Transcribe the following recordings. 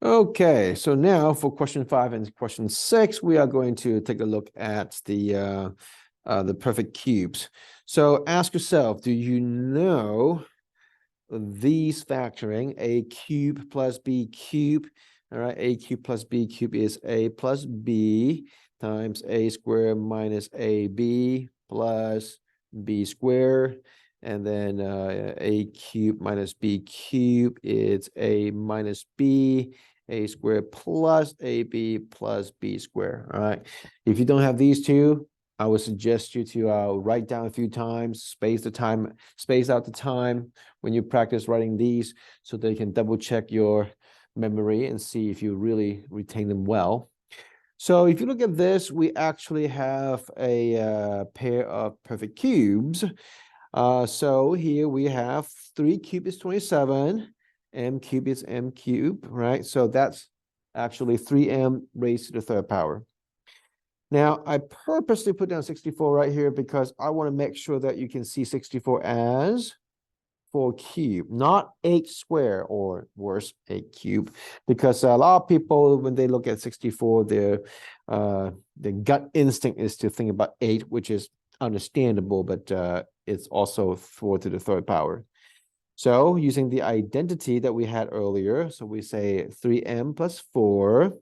Okay, so now for question 5 and question 6, we are going to take a look at the perfect cubes. So ask yourself, do you know these factoring? A cube plus b cube. All right, a cube plus b cube is a plus b times a squared minus ab plus b squared. And then a cube minus b cube is a minus b, a squared plus ab plus b squared. All right. If you don't have these two, I would suggest you to write down a few times, space out the time when you practice writing these, so that you can double check your memory and see if you really retain them well. So if you look at this, we actually have a pair of perfect cubes. So here we have 3 cubed is 27, m cubed is m cubed, right? So that's actually 3m raised to the third power. Now, I purposely put down 64 right here because I want to make sure that you can see 64 as 4 cubed, not 8 square, or worse, 8 cubed. Because a lot of people, when they look at 64, their gut instinct is to think about 8, which is understandable, but it's also 4 to the third power. So using the identity that we had earlier, so we say 3m plus 4,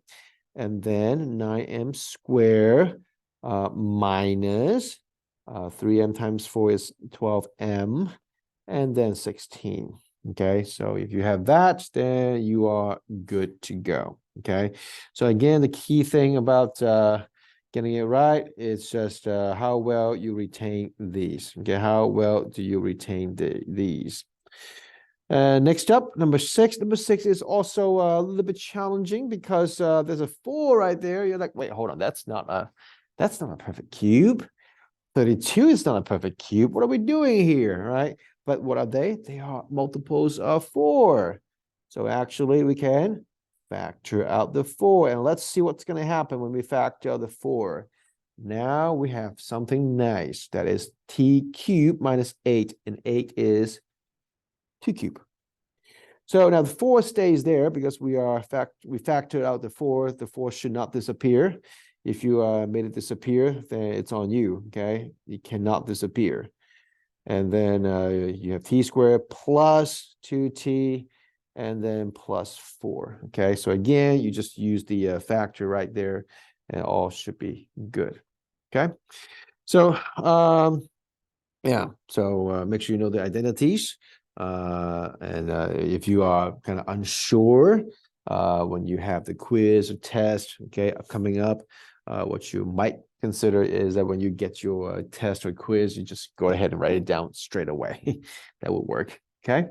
and then 9m squared minus 3m times 4 is 12m, and then 16. Okay, so if you have that, then you are good to go. Okay, so again, the key thing about getting it right is just how well you retain these. Okay, how well do you retain these? Next up, number 6. Number 6 is also a little bit challenging because there's a 4 right there. You're like, wait, hold on, that's not a perfect cube. 32 is not a perfect cube. What are we doing here, right? But what are they? They are multiples of 4. So actually, we can factor out the 4. And let's see what's going to happen when we factor out the 4. Now we have something nice. That is t cubed minus 8. And 8 is 2 cubed. So now the 4 stays there because we factored out the 4. The 4 should not disappear. If you made it disappear, then it's on you, okay? It cannot disappear. And then you have t squared plus 2t, and then plus 4, okay? So again, you just use the factor right there, and all should be good, okay? So, yeah, so make sure you know the identities. And if you are kind of unsure when you have the quiz or test, okay, coming up, what you might consider is that when you get your test or quiz, you just go ahead and write it down straight away. That will work, okay?